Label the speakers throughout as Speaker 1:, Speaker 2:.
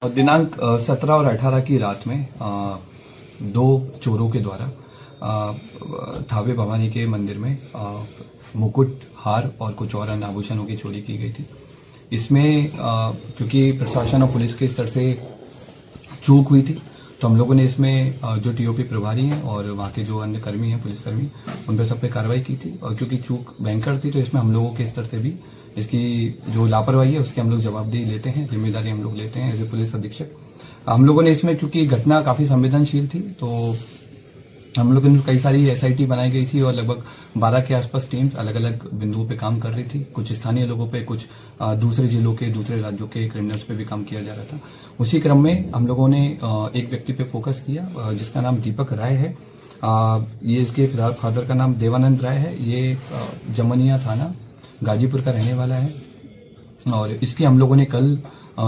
Speaker 1: दिनांक 17 और 18 की रात में दो चोरों के द्वारा थावे भवानी के मंदिर में मुकुट, हार और कुछ और अन्य आभूषणों की चोरी की गई थी। इसमें क्योंकि प्रशासन और पुलिस के स्तर से चूक हुई थी, तो हम लोगों ने इसमें जो टीओपी प्रभारी हैं और वहाँ के जो अन्य कर्मी हैं, पुलिसकर्मी, उन पर सब पे कार्रवाई की थी। और क्योंकि चूक भयंकर थी, तो इसमें हम लोगों के स्तर से भी इसकी जो लापरवाही है उसकी हम लोग जवाबदेही लेते हैं, जिम्मेदारी हम लोग लेते हैं एज ए पुलिस अधीक्षक। हम लोगों ने इसमें, क्योंकि घटना काफी संवेदनशील थी, तो हम लोगों ने कई सारी एसआईटी बनाई गई थी और लगभग 12 के आसपास टीम्स अलग अलग बिंदुओं पे काम कर रही थी। कुछ स्थानीय लोगों पे, कुछ दूसरे जिलों के, दूसरे राज्यों के क्रिमिनल्स पे भी काम किया जा रहा था। उसी क्रम में हम लोगों ने एक व्यक्ति पे फोकस किया जिसका नाम दीपक राय है। ये इसके फादर का नाम देवानंद राय है। ये जमनिया थाना गाजीपुर का रहने वाला है और इसकी हम लोगों ने कल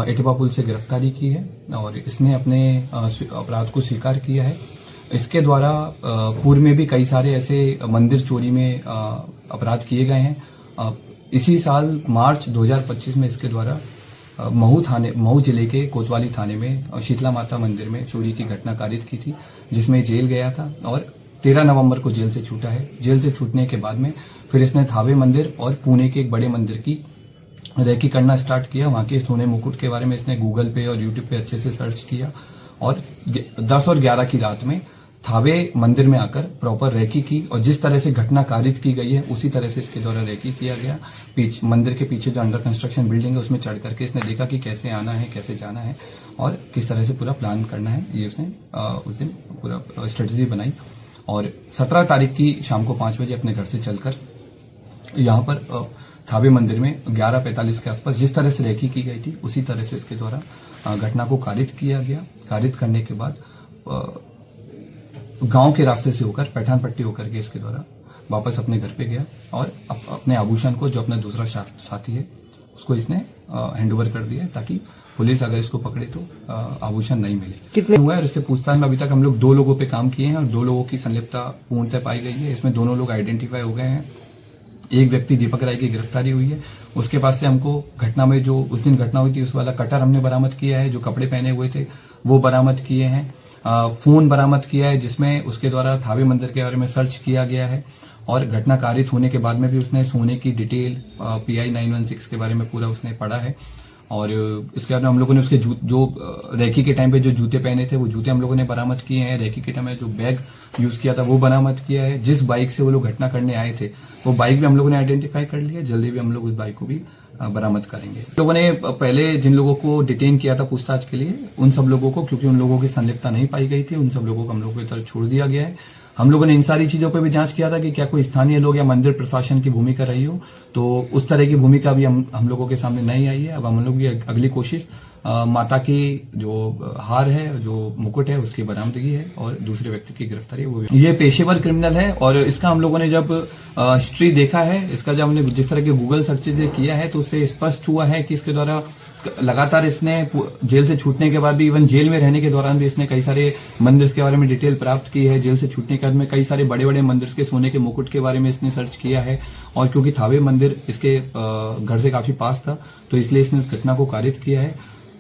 Speaker 1: एटवा पुल से गिरफ्तारी की है और इसने अपने अपराध को स्वीकार किया है। इसके द्वारा पूर्व में भी कई सारे ऐसे मंदिर चोरी में अपराध किए गए हैं। इसी साल मार्च 2025 में इसके द्वारा महू जिले के कोतवाली थाने में शीतला माता मंदिर में चोरी की घटना कारित की थी, जिसमें जेल गया था और 13 नवंबर को जेल से छूटा है। जेल से छूटने के बाद में फिर इसने थावे मंदिर और पुणे के एक बड़े मंदिर की रेकी करना स्टार्ट किया। वहां के सोने मुकुट के बारे में इसने गूगल पे और यूट्यूब पे अच्छे से सर्च किया और 10 और 11 की रात में थावे मंदिर में आकर प्रॉपर रेकी की और जिस तरह से घटना कारित की गई है उसी तरह से इसके द्वारा रेकी किया गया। मंदिर के पीछे जो अंडर कंस्ट्रक्शन बिल्डिंग है उसमें चढ़ करके इसने देखा कि कैसे आना है, कैसे जाना है और किस तरह से पूरा प्लान करना है। ये उसने उस दिन पूरा स्ट्रेटेजी बनाई और 17 तारीख की शाम को 5 बजे अपने घर से चलकर यहाँ पर थावे मंदिर में 11:45 के आसपास जिस तरह से रेकी की गई थी उसी तरह से इसके द्वारा घटना को कारित किया गया। कारित करने के बाद गांव के रास्ते से होकर पैठान पट्टी होकर के इसके द्वारा वापस अपने घर पे गया और अपने आभूषण को, जो अपना दूसरा साथी है, उसको इसने हैंडओवर कर दिया ताकि पुलिस अगर इसको पकड़े तो आभूषण नहीं मिले। कितने हुआ है और इससे पूछताछ में अभी तक हम लोग 2 लोगों पे काम किए हैं और 2 लोगों की संलिप्तता पूर्णतः पाई गई है। इसमें दोनों लोग आइडेंटिफाई हो गए हैं। एक व्यक्ति दीपक राय की गिरफ्तारी हुई है। उसके पास से हमको घटना में जो उस दिन घटना हुई थी उस वाला कटर हमने बरामद किया है, जो कपड़े पहने हुए थे वो बरामद किए हैं। फोन बरामद किया है जिसमें उसके द्वारा थावे मंदिर के बारे में सर्च किया गया है और घटना कारित होने के बाद में भी उसने सोने की डिटेल PI 916 के बारे में पूरा उसने पढ़ा है। और इसके बाद हम लोगों ने उसके जो रेकी के टाइम पे जो जूते पहने थे वो जूते हम लोगों ने बरामद किए हैं। रेकी के टाइम में जो बैग यूज किया था वो बरामद किया है। जिस बाइक से वो लोग घटना करने आए थे वो बाइक भी हम लोगों ने आइडेंटिफाई कर लिया। जल्दी भी हम लोग उस बाइक को भी बरामद करेंगे। लोगों ने पहले जिन लोगों को डिटेन किया था पूछताछ के लिए, उन सब लोगों को, क्योंकि उन लोगों की संलिप्तता नहीं पाई गई थी, उन सब लोगों को हम लोगों की तरफ छोड़ दिया गया है। हम लोगों ने इन सारी चीजों पर भी जांच किया था कि क्या कोई स्थानीय लोग या मंदिर प्रशासन की भूमिका रही हो, तो उस तरह की भूमिका भी हम लोगों के सामने नहीं आई है। अब हम लोग की अगली कोशिश माता की जो हार है, जो मुकुट है, उसकी बरामदगी है और दूसरे व्यक्ति की गिरफ्तारी वो ये पेशेवर क्रिमिनल है। और इसका हम लोगों ने जब हिस्ट्री देखा है, इसका जब हमने जिस तरह के गूगल सर्चेज किया है तो उससे स्पष्ट हुआ है कि इसके द्वारा लगातार इसने जेल से छूटने के बाद भी, इवन जेल में रहने के दौरान भी इसने कई सारे मंदिर के बारे में डिटेल प्राप्त की है। जेल से छूटने के बाद में कई सारे बड़े बड़े मंदिर के सोने के मुकुट के बारे में इसने सर्च किया है और क्योंकि थावे मंदिर इसके घर से काफी पास था तो इसलिए इसने इस घटना को कारित किया है।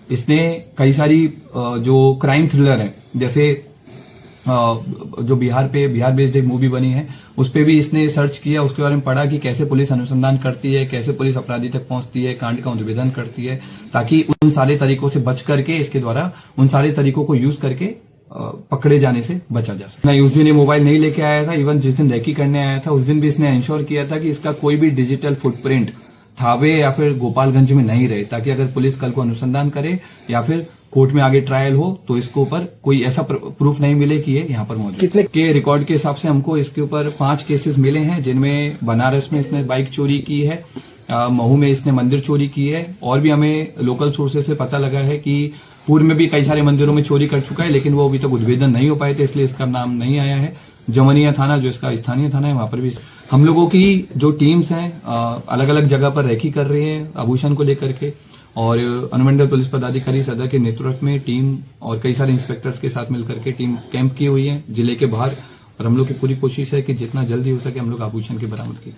Speaker 1: इसने कई सारी जो क्राइम थ्रिलर है, जैसे जो बिहार बेस्ड एक मूवी बनी है उस पे भी इसने सर्च किया, उसके बारे में पढ़ा कि कैसे पुलिस अनुसंधान करती है, कैसे पुलिस अपराधी तक पहुंचती है, कांड का उद्भेदन करती है, ताकि उन सारे तरीकों से बच करके इसके द्वारा उन सारे तरीकों को यूज करके पकड़े जाने से बचा जा सके। नहीं, उस दिन ये मोबाइल नहीं लेके आया था। इवन जिस दिन रेकी करने आया था उस दिन भी इसने इंश्योर किया था कि इसका कोई भी डिजिटल फुटप्रिंट थावे या फिर गोपालगंज में नहीं रहे, ताकि अगर पुलिस कल को अनुसंधान करे या फिर कोर्ट में आगे ट्रायल हो तो इसके ऊपर कोई ऐसा प्रूफ नहीं मिले कि ये यहाँ पर मौजूद। कितने के रिकॉर्ड के हिसाब से हमको इसके ऊपर 5 केसेस मिले हैं, जिनमें बनारस में इसने बाइक चोरी की है, महू में इसने मंदिर चोरी की है और भी हमें लोकल सोर्सेज से पता लगा है कि पूर्व में भी कई सारे मंदिरों में चोरी कर चुका है, लेकिन वो अभी तक उद्भेदन नहीं हो पाए थे, इसलिए इसका नाम नहीं आया है। जमनिया थाना, जो इसका स्थानीय थाना है, वहां पर भी हम लोगों की जो टीम्स हैं अलग अलग जगह पर रेकी कर रही है आभूषण को लेकर के और अनुमंडल पुलिस पदाधिकारी सदर के नेतृत्व में टीम और कई सारे इंस्पेक्टर्स के साथ मिलकर के टीम कैंप की हुई है जिले के बाहर और हम लोग की पूरी कोशिश है कि जितना जल्दी हो सके हम लोग आभूषण की बरामदगी।